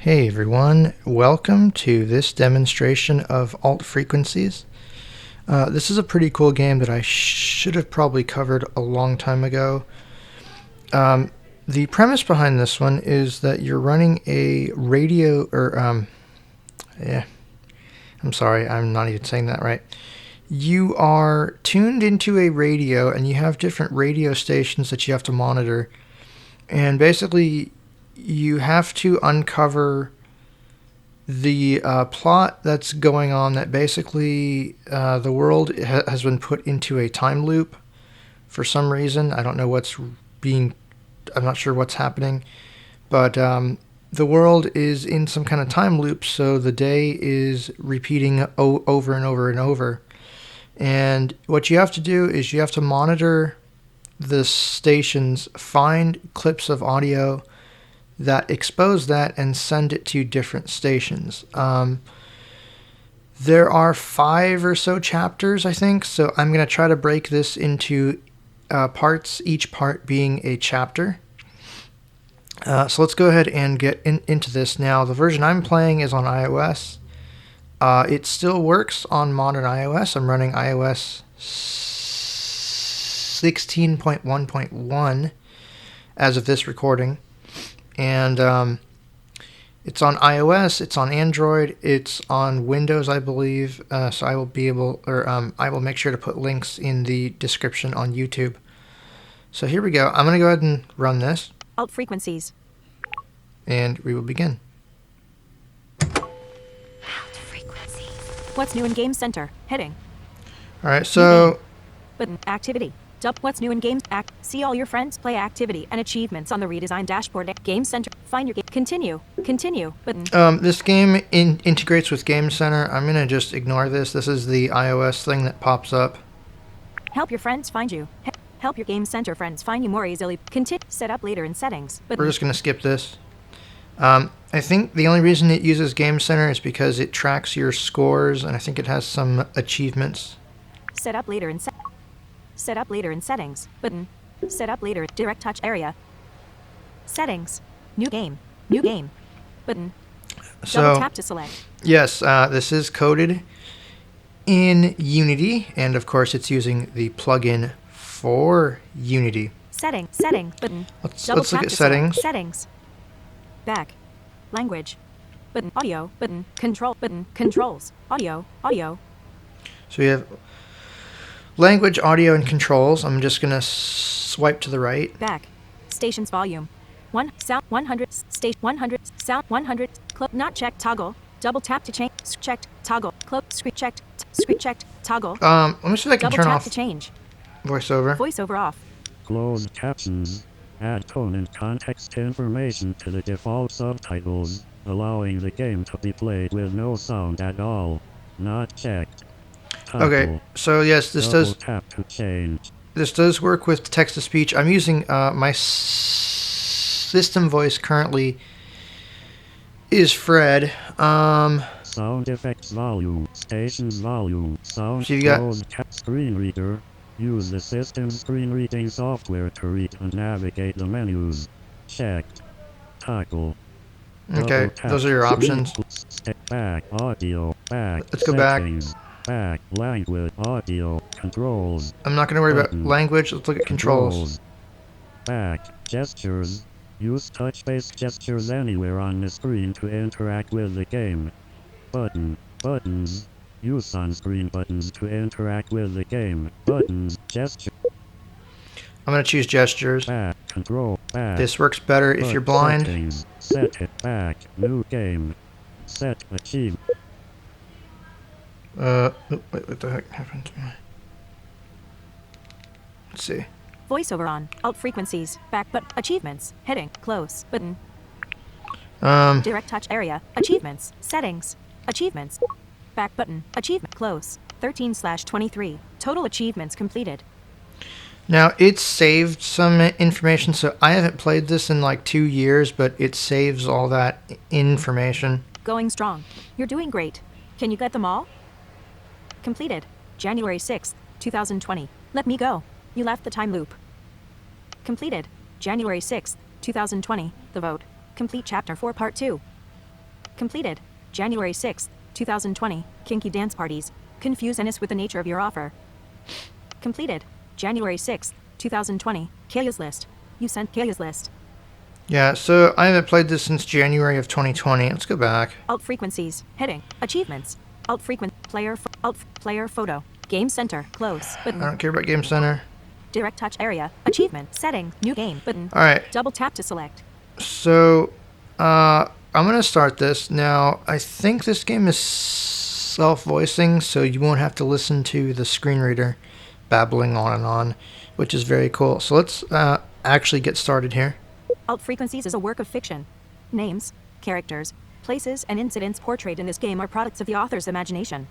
Hey everyone, welcome to this demonstration of alt frequencies. This is a pretty cool game that I should have probably covered a long time ago. The premise behind this one is that you're running a radio, I'm sorry, I'm not even saying that right. You are tuned into a radio and you have different radio stations that you have to monitor. And basically, you have to uncover the plot that's going on, that basically the world has been put into a time loop for some reason. I don't know I'm not sure what's happening, but the world is in some kind of time loop, so the day is repeating over and over and over. And what you have to do is you have to monitor the stations, find clips of audio that expose that, and send it to different stations. There are 5 or so chapters, I think, so I'm going to try to break this into parts, each part being a chapter. So let's go ahead and get into this now. The version I'm playing is on iOS. It still works on modern iOS. I'm running iOS 16.1.1 as of this recording. And it's on iOS, it's on Android, it's on Windows, I believe. So I will I will make sure to put links in the description on YouTube. So here we go. I'm going to go ahead and run this. Alt frequencies. And we will begin. Alt frequencies. What's new in Game Center? Heading. All right, so Button. Activity. What's new in Games? See all your friends play activity and achievements on the redesigned dashboard. Game Center. Find your game. Continue. Continue. Button. This game integrates with Game Center. I'm going to just ignore this. This is the iOS thing that pops up. Help your friends find you. Help your Game Center friends find you more easily. Continue. Set up later in settings. Button. We're just going to skip this. I think the only reason it uses Game Center is because it tracks your scores, and I think it has some achievements. Set up later in Set up later in settings. Button. Set up later. Direct touch area. Settings. New game. New game. Button. Double tap to select. Yes, this is coded in Unity, and of course it's using the plugin for Unity. Setting. Button. Let's look at settings. Settings. Back. Language. Button. Audio. Button. Control. Button. Controls. Audio. So we have language, audio, and controls. I'm just going to swipe to the right. Back. Stations volume. 1. Sound 100. Station 100. Sound 100. Not checked. Toggle. Double tap to change. Checked. Toggle. Screen checked. Screen checked. Toggle. Let me see if I can turn off to change. voiceover. Voiceover off. Closed captions. Add tone and context information to the default subtitles, allowing the game to be played with no sound at all. Not checked. Toggle. Okay, so yes, this tap to change. This does work with text-to-speech. I'm using my system voice currently is Fred. Sound effects volume, stations volume, sound So you got closed screen reader. Use the system's screen reading software to read and navigate the menus. Checked. Toggle. Okay, those are your options. Step back, audio, back. Let's go back. Back, language, audio, controls. I'm not going to worry about language. Let's look at controls. Back, gestures. Use touch-based gestures anywhere on the screen to interact with the game. Buttons. Use on-screen buttons to interact with the game. Buttons, gesture. I'm going to choose gestures. Back, control, back. This works better if you're blind. Settings, set it back, new game. Set achieve. Wait, what the heck happened to my... Let's see. Voiceover on. Alt frequencies. Back. But achievements. Heading. Close. Button. Direct touch area. Achievements. Settings. Achievements. Back button. Achievement. Close. 13/23. Total achievements completed. Now, it saved some information, so I haven't played this in like 2 years, but it saves all that information. Going strong. You're doing great. Can you get them all? Completed. January 6th, 2020. Let me go. You left the time loop. Completed. January 6th, 2020. The vote. Complete Chapter 4 Part 2. Completed. January 6th, 2020. Kinky dance parties. Confuse Ennis with the nature of your offer. Completed. January 6th, 2020. Kaya's list. You sent Kaya's list. Yeah, so I haven't played this since January of 2020. Let's go back. Alt frequencies. Heading. Achievements. Alt frequent. Player photo. Game center. Close. I Button. don't care about Game Center. Direct touch area. Achievement. Setting. New game. Button. Alright, Double tap to select. so I'm going to start this. Now, I think this game is self-voicing, so you won't have to listen to the screen reader babbling on and on, which is very cool. So let's actually get started here. Alt frequencies is a work of fiction. Names, characters, places, and incidents portrayed in this game are products of the author's imagination.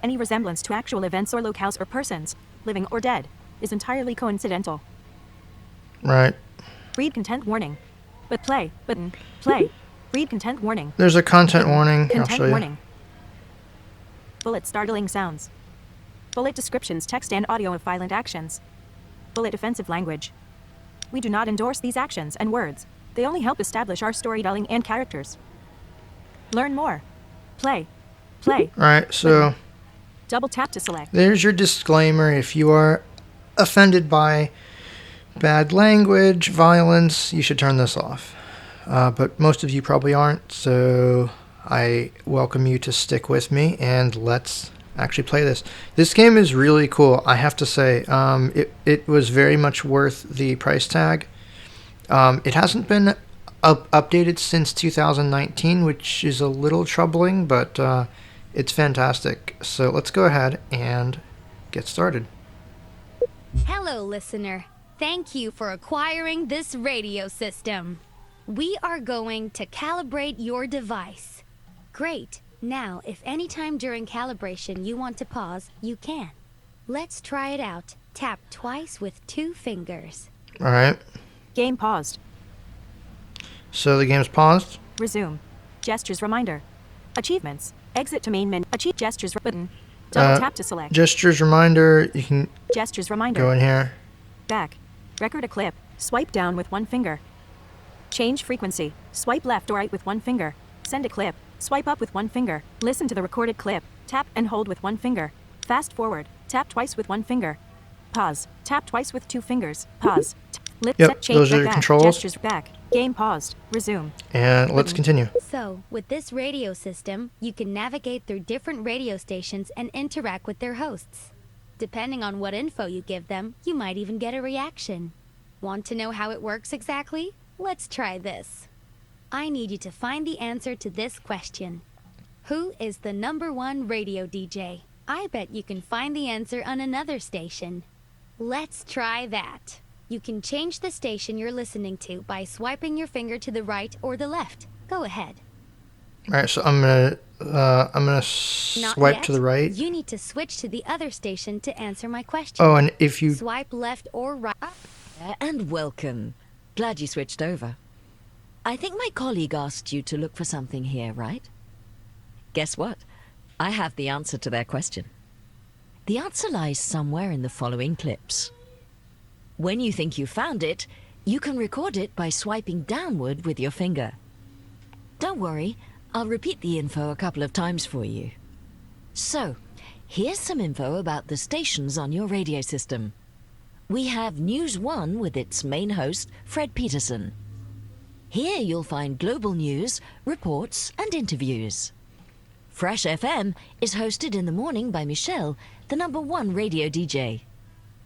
Any resemblance to actual events or locales or persons, living or dead, is entirely coincidental. Right. Read content warning. But play. Button. Play. Read content warning. There's a content warning. Here, I'll Content show you. warning. Bullet startling sounds. Bullet descriptions, text and audio of violent actions. Bullet offensive language. We do not endorse these actions and words. They only help establish our storytelling and characters. Learn more. Play. Play. Alright, so Double tap to select. there's your disclaimer. If you are offended by bad language, violence, you should turn this off. But most of you probably aren't, so I welcome you to stick with me and let's actually play this. This game is really cool, I have to say. It was very much worth the price tag. It hasn't been updated since 2019, which is a little troubling, but it's fantastic. So let's go ahead and get started. Hello, listener. Thank you for acquiring this radio system. We are going to calibrate your device. Great. Now, if any time during calibration you want to pause, you can. Let's try it out. Tap twice with 2 fingers. Alright, Game paused. so the game's paused. Resume. Gestures reminder. Achievements. Exit to main menu. Achieve gestures button. Double tap to select. Gestures reminder, you can Gestures reminder. go in here. Back. Record a clip. Swipe down with 1 finger. Change frequency. Swipe left or right with 1 finger. Send a clip. Swipe up with 1 finger. Listen to the recorded clip. Tap and hold with 1 finger. Fast forward. Tap twice with 1 finger. Pause. Tap twice with 2 fingers. Pause. Lip Yep, set change those are your back. controls. Gestures back. Game paused. Resume. And let's continue. So, with this radio system, you can navigate through different radio stations and interact with their hosts. Depending on what info you give them, you might even get a reaction. Want to know how it works exactly? Let's try this. I need you to find the answer to this question. Who is the #1 radio DJ? I bet you can find the answer on another station. Let's try that. You can change the station you're listening to by swiping your finger to the right or the left. Go ahead. Alright, so I'm gonna Not swipe yet. to the right. You need to switch to the other station to answer my question. Oh, and if you Swipe left or right. And welcome. Glad you switched over. I think my colleague asked you to look for something here, right? Guess what? I have the answer to their question. The answer lies somewhere in the following clips. When you think you found it, you can record it by swiping downward with your finger. Don't worry, I'll repeat the info a couple of times for you. So, here's some info about the stations on your radio system. We have News One with its main host, Fred Peterson. Here you'll find global news, reports, and interviews. Fresh FM is hosted in the morning by Michelle, the #1 radio DJ.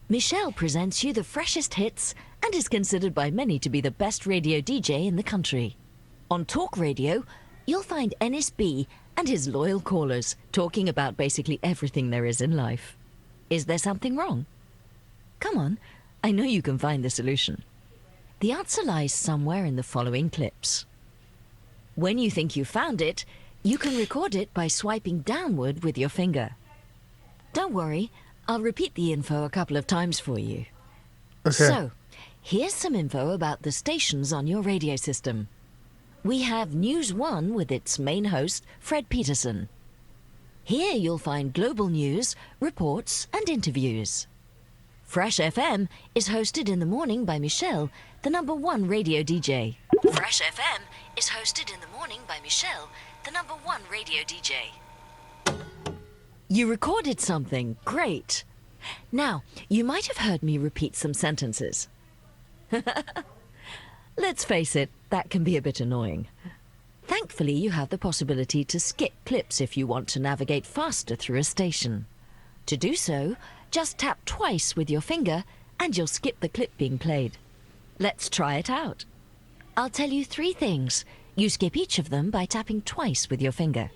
Michelle presents you the freshest hits and is considered by many to be the best radio DJ in the country. On Talk Radio, you'll find NSB and his loyal callers talking about basically everything there is in life. Is there something wrong? Come on, I know you can find the solution. The answer lies somewhere in the following clips. When you think you found it, you can record it by swiping downward with your finger. Don't worry, I'll repeat the info a couple of times for you. okay. So, here's some info about the stations on your radio system. We have News One with its main host, Fred Peterson. Here you'll find global news, reports, and interviews. Fresh FM is hosted in the morning by Michelle, the #1 radio DJ. Fresh FM is hosted in the morning by Michelle, the #1 radio DJ. You recorded something. Great. Now, you might have heard me repeat some sentences. Let's face it, that can be a bit annoying. Thankfully, you have the possibility to skip clips if you want to navigate faster through a station. To do so, just tap twice with your finger and you'll skip the clip being played. Let's try it out. I'll tell you 3 things. You skip each of them by tapping twice with your finger.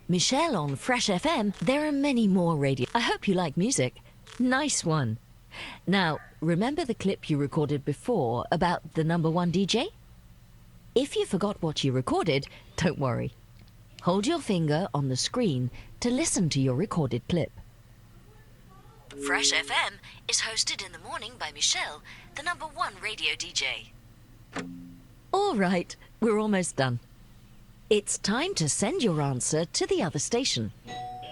Michelle on Fresh FM, there are many more radio. I hope you like music. Nice one. Now, remember the clip you recorded before about the #1 DJ? If you forgot what you recorded, don't worry. Hold your finger on the screen to listen to your recorded clip. Fresh FM is hosted in the morning by Michelle, the #1 radio DJ. All right, we're almost done. It's time to send your answer to the other station.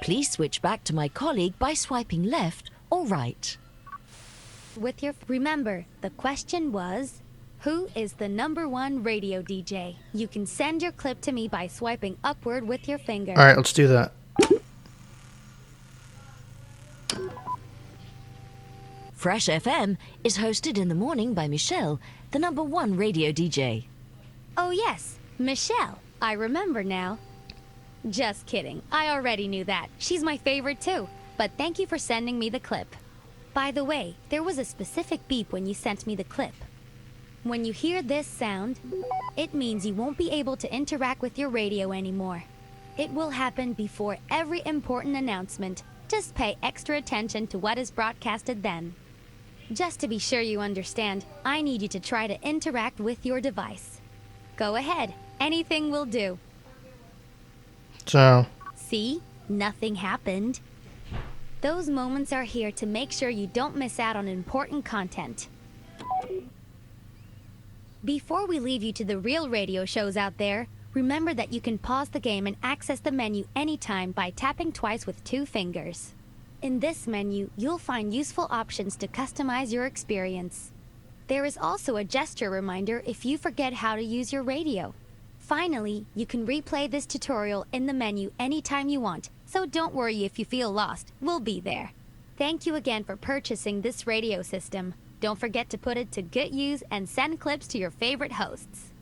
Please switch back to my colleague by swiping left or right. Remember, the question was, who is the #1 radio DJ? You can send your clip to me by swiping upward with your finger. All right, let's do that. Fresh FM is hosted in the morning by Michelle, the #1 radio DJ. Oh yes, Michelle. I remember now. Just kidding. I already knew that. She's my favorite too. But thank you for sending me the clip. By the way, there was a specific beep when you sent me the clip. When you hear this sound, it means you won't be able to interact with your radio anymore. It will happen before every important announcement. Just pay extra attention to what is broadcasted then. Just to be sure you understand, I need you to try to interact with your device. Go ahead. Anything will do. So, See? Nothing happened. Those moments are here to make sure you don't miss out on important content. Before we leave you to the real radio shows out there, remember that you can pause the game and access the menu anytime by tapping twice with 2 fingers. In this menu, you'll find useful options to customize your experience. There is also a gesture reminder if you forget how to use your radio. Finally, you can replay this tutorial in the menu anytime you want, so don't worry if you feel lost, we'll be there. Thank you again for purchasing this radio system. Don't forget to put it to good use and send clips to your favorite hosts.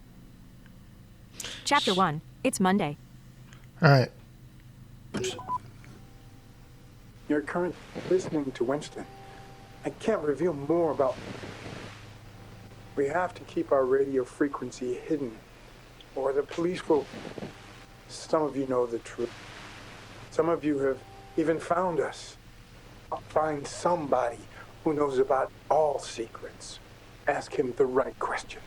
Chapter 1. It's Monday. all right. You're currently listening to Winston. I can't reveal more about... We have to keep our radio frequency hidden, or the police will... Some of you know the truth. Some of you have even found us. Find somebody who knows about all secrets. Ask him the right question.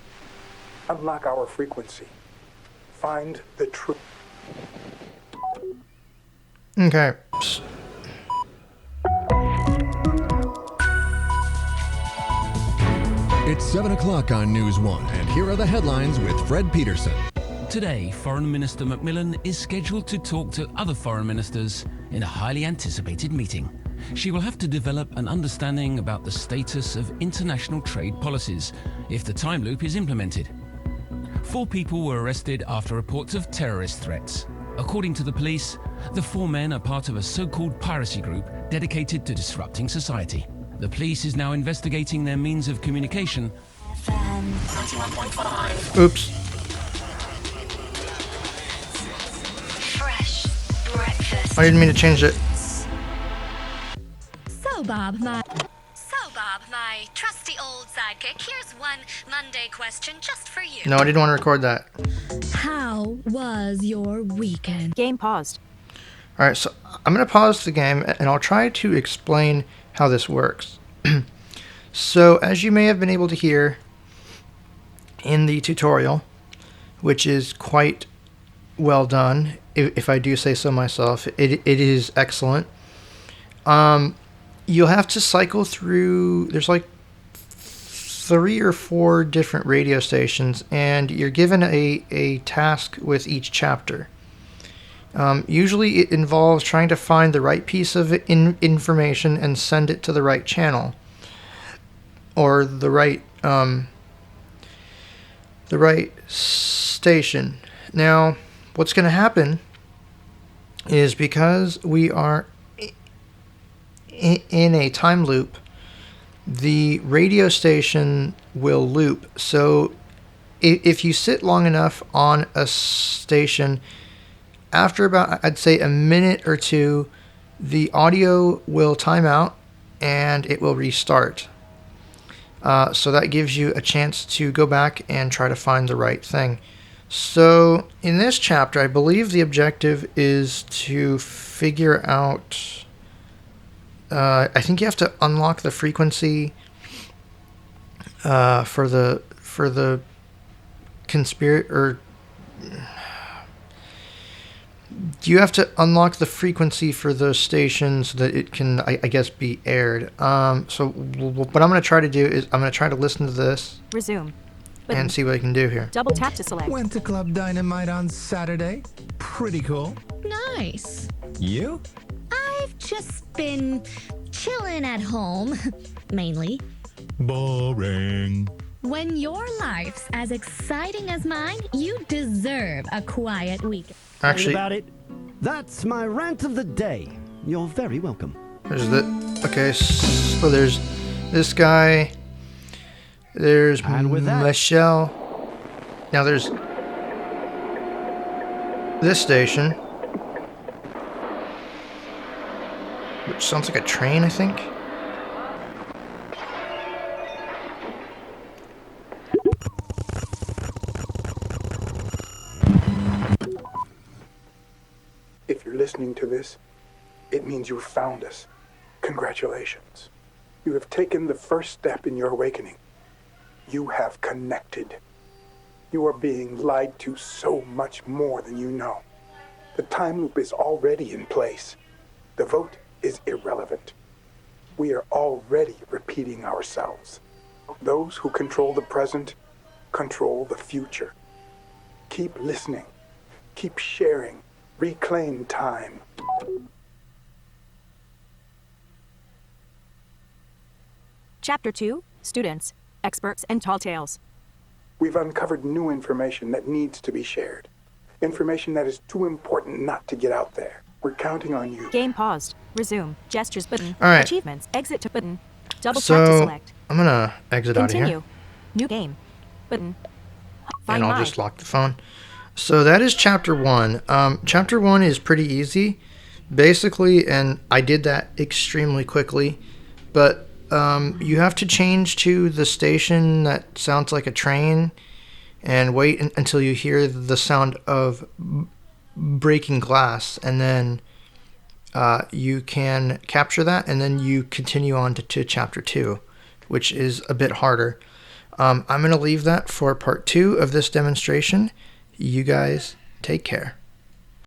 Unlock our frequency. Find the truth. Okay. It's 7 o'clock on News 1, and here are the headlines with Fred Peterson. Today, Foreign Minister Macmillan is scheduled to talk to other foreign ministers in a highly anticipated meeting. She will have to develop an understanding about the status of international trade policies if the time loop is implemented. 4 people were arrested after reports of terrorist threats. According to the police, the 4 men are part of a so-called piracy group dedicated to disrupting society. The police is now investigating their means of communication. Oops. Fresh breakfast. I didn't mean to change it. So Bob, my trusty old sidekick, here's one Monday question just for you. No, I didn't want to record that. How was your weekend? Game paused. All right, so I'm going to pause the game and I'll try to explain how this works. So, as you may have been able to hear in the tutorial, which is quite well done, if I do say so myself, it is excellent. You'll have to cycle through, there's like 3 or 4 different radio stations, and you're given a task with each chapter. Usually it involves trying to find the right piece of information and send it to the right channel. or the right station. Now, what's going to happen is, because we are in a time loop, the radio station will loop. So if you sit long enough on a station, after about, I'd say, a minute or two, the audio will time out and it will restart. So that gives you a chance to go back and try to find the right thing. So in this chapter, I believe the objective is to figure out, I think you have to unlock the frequency for the conspirator. You have to unlock the frequency for those stations so that it can, I guess, be aired. So what I'm going to try to do is I'm going to try to listen to this. Resume. And see what I can do here. Double tap to select. Went to Club Dynamite on Saturday. Pretty cool. Nice. You? I've just been chilling at home, mainly. Boring. When your life's as exciting as mine, you deserve a quiet weekend. Actually, about it. That's my rant of the day. You're very welcome. There's okay, so there's this guy. There's Michelle. Now there's this station, which sounds like a train, I think. If you're listening to this, it means you've found us. Congratulations. You have taken the first step in your awakening. You have connected. You are being lied to so much more than you know. The time loop is already in place. The vote is irrelevant. We are already repeating ourselves. Those who control the present control the future. Keep listening. Keep sharing. Reclaim time. Chapter 2, Students, Experts, and Tall Tales. We've uncovered new information that needs to be shared. Information that is too important not to get out there. We're counting on you. Game paused. Resume. Gestures button. All right. Achievements. Exit to button. Double tap to select. I'm going to exit out of Continue. here. New game. Button. Find And I'll my. just lock the phone. So that is chapter 1. Chapter 1 is pretty easy, basically, and I did that extremely quickly. But you have to change to the station that sounds like a train and wait until you hear the sound of breaking glass, and then you can capture that, and then you continue on to chapter 2, which is a bit harder. I'm going to leave that for part 2 of this demonstration. You guys take care.